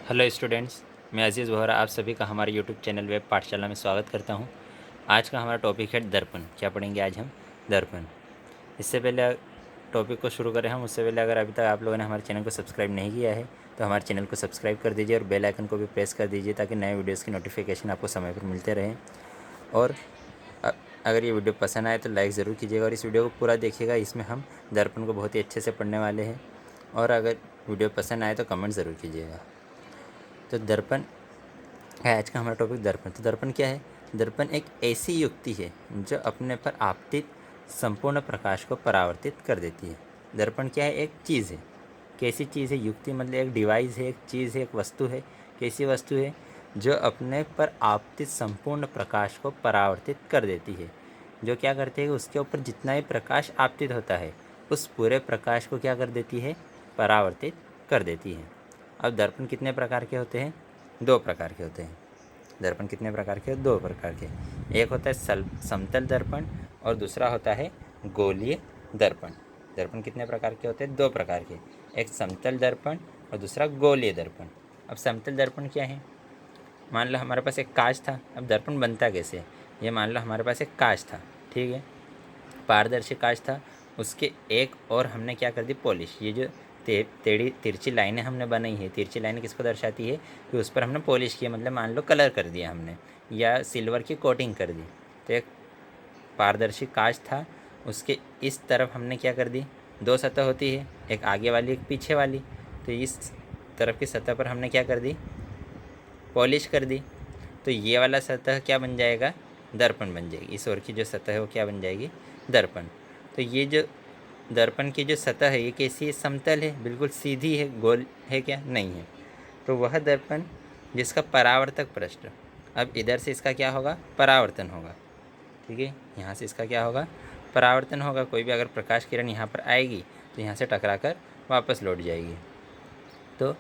Hello students, मैं अजीज़ वोहरा आप सभी का हमारे यूट्यूब चैनल वेब पाठशाला में स्वागत करता हूं। आज का हमारा टॉपिक है दर्पण। क्या पढ़ेंगे आज हम? दर्पण। इससे पहले टॉपिक को शुरू करें हम, उससे पहले अगर अभी तक आप लोगों ने हमारे चैनल को सब्सक्राइब नहीं किया है तो हमारे चैनल को सब्सक्राइब कर दीजिए और बेल आइकन को भी प्रेस कर दीजिए ताकि नए वीडियोज़ की नोटिफिकेशन आपको समय पर मिलते रहें। और अगर ये वीडियो पसंद आए तो लाइक ज़रूर कीजिएगा और इस वीडियो को पूरा देखिएगा। इसमें हम दर्पण को बहुत ही अच्छे से पढ़ने वाले हैं। और अगर वीडियो पसंद आए तो कमेंट ज़रूर कीजिएगा। तो दर्पण है आज का हमारा टॉपिक। दर्पण। तो दर्पण क्या है? दर्पण एक ऐसी युक्ति है जो अपने पर आपतित संपूर्ण प्रकाश को परावर्तित कर देती है। दर्पण क्या है? एक चीज़ है। कैसी चीज़ है? युक्ति मतलब एक डिवाइस है, एक चीज़ है, एक वस्तु है। कैसी वस्तु है? जो अपने पर आपतित संपूर्ण प्रकाश को परावर्तित कर देती है। जो क्या करती है? उसके ऊपर जितना भी प्रकाश आपतित होता है उस पूरे प्रकाश को क्या कर देती है? परावर्तित कर देती है। अब दर्पण कितने प्रकार के होते हैं? दो प्रकार के होते हैं। दर्पण कितने प्रकार के? दो प्रकार के। एक होता है समतल दर्पण और दूसरा होता है गोलीय दर्पण। दर्पण कितने प्रकार के होते हैं? दो प्रकार के। एक समतल दर्पण और दूसरा गोलीय दर्पण। अब समतल दर्पण क्या है? मान लो हमारे पास एक कांच था। अब दर्पण बनता कैसे? ये मान लो हमारे पास एक कांच था, ठीक है, पारदर्शी कांच था। उसके एक और हमने क्या कर दी? पॉलिश। ये जो टेढ़ी तिरछी लाइनें हमने बनाई है, तिरछी लाइनें किसको दर्शाती है? कि उस पर हमने पॉलिश किया, मतलब मान लो कलर कर दिया हमने या सिल्वर की कोटिंग कर दी। तो एक पारदर्शी कांच था, उसके इस तरफ हमने क्या कर दी? दो सतह होती है, एक आगे वाली एक पीछे वाली। तो इस तरफ की सतह पर हमने क्या कर दी? पॉलिश कर दी। तो ये वाला सतह क्या बन जाएगा? दर्पण बन जाएगी। इस ओर की जो सतह है वो क्या बन जाएगी? दर्पण। तो ये जो दर्पण की जो सतह है ये कैसी है? समतल है, बिल्कुल सीधी है। गोल है क्या? नहीं है। तो वह दर्पण जिसका परावर्तक पृष्ठ, अब इधर से इसका क्या होगा? परावर्तन होगा, ठीक है। यहाँ से इसका क्या होगा? परावर्तन होगा। कोई भी अगर प्रकाश किरण यहाँ पर आएगी तो यहाँ से टकरा कर वापस लौट जाएगी। तो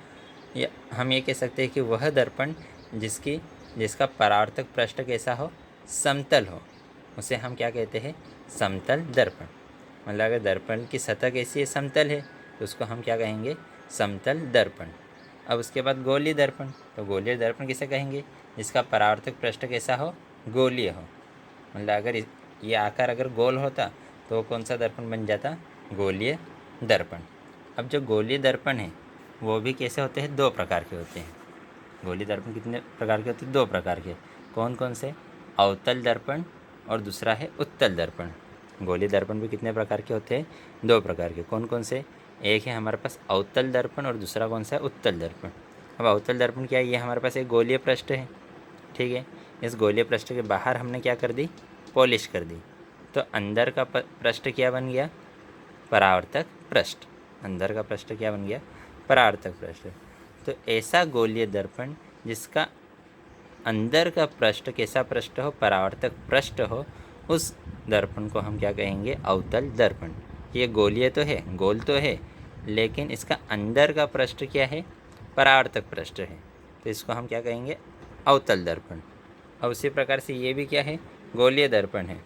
हम ये कह सकते हैं कि वह दर्पण जिसका परावर्तक पृष्ठ कैसा हो? समतल हो, उसे हम क्या कहते हैं? समतल दर्पण। मतलब अगर दर्पण की सतह कैसी है? समतल है, तो उसको हम क्या कहेंगे? समतल दर्पण। अब उसके बाद गोलीय दर्पण। तो गोलीय दर्पण किसे कहेंगे? जिसका परावर्तक पृष्ठ कैसा हो? गोलीय हो। मतलब अगर ये आकार अगर गोल होता तो कौन सा दर्पण बन जाता? गोलीय दर्पण। अब जो गोलीय दर्पण है वो भी कैसे होते हैं? दो प्रकार के होते हैं। गोलीय दर्पण कितने प्रकार के होते हैं? दो प्रकार के। कौन कौन से? अवतल दर्पण और दूसरा है उत्तल दर्पण। गोलीय दर्पण भी कितने प्रकार के होते हैं? दो प्रकार के। कौन कौन से? एक है हमारे पास अवतल दर्पण और दूसरा कौन सा है? उत्तल दर्पण। अब अवतल दर्पण क्या है? ये हमारे पास एक गोलीय पृष्ठ है, ठीक है। इस गोलीय पृष्ठ के बाहर हमने क्या कर दी? पॉलिश कर दी। तो अंदर का पृष्ठ क्या बन गया? परावर्तक पृष्ठ। अंदर का पृष्ठ क्या बन गया? परावर्तक पृष्ठ। तो ऐसा गोलीय दर्पण जिसका अंदर का पृष्ठ कैसा पृष्ठ हो? परावर्तक पृष्ठ हो, उस दर्पण को हम क्या कहेंगे? अवतल दर्पण। ये गोलीय तो है, गोल तो है, लेकिन इसका अंदर का पृष्ठ क्या है? परावर्तक पृष्ठ है, तो इसको हम क्या कहेंगे? अवतल दर्पण। अब उसी प्रकार से ये भी क्या है? गोलीय दर्पण है।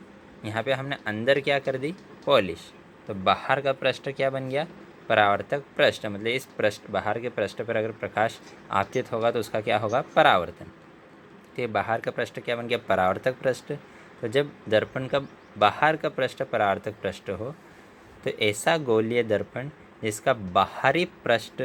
यहाँ पे हमने अंदर क्या कर दी? पॉलिश। तो बाहर का पृष्ठ क्या बन गया? परावर्तक पृष्ठ। मतलब इस पृष्ठ, बाहर के पृष्ठ पर अगर प्रकाश आपतित होगा तो उसका क्या होगा? परावर्तन। तो बाहर का पृष्ठ क्या बन गया? परावर्तक पृष्ठ। तो जब दर्पण का बाहर का पृष्ठ परावर्तक पृष्ठ हो तो ऐसा गोलीय दर्पण जिसका बाहरी पृष्ठ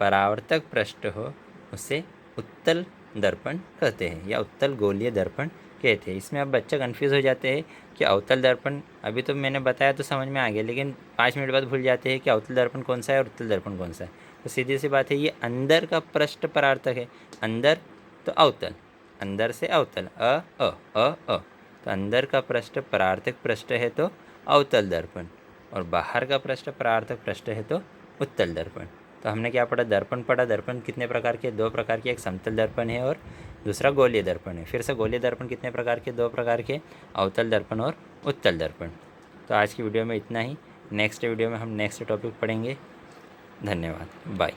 परावर्तक पृष्ठ हो उसे उत्तल दर्पण कहते हैं या उत्तल गोलीय दर्पण कहते हैं। इसमें अब बच्चे कन्फ्यूज़ हो जाते हैं कि अवतल दर्पण, अभी तो मैंने बताया तो समझ में आ गया, लेकिन 5 मिनट बाद भूल जाते हैं कि अवतल दर्पण कौन सा है और उत्तल दर्पण कौन सा है। तो सीधी सी बात है, ये अंदर का पृष्ठ परावर्तक है। अंदर तो अवतल, अंदर से अवतल, अ। तो अंदर का पृष्ठ परावर्तक पृष्ठ है तो अवतल दर्पण, और बाहर का पृष्ठ परावर्तक पृष्ठ है तो उत्तल दर्पण। तो हमने क्या पढ़ा? दर्पण पढ़ा। दर्पण कितने प्रकार के? दो प्रकार के। एक समतल दर्पण है और दूसरा गोलीय दर्पण है। फिर से गोलीय दर्पण कितने प्रकार के? दो प्रकार के, अवतल दर्पण और उत्तल दर्पण। तो आज की वीडियो में इतना ही। नेक्स्ट वीडियो में हम नेक्स्ट टॉपिक पढ़ेंगे। धन्यवाद, बाय।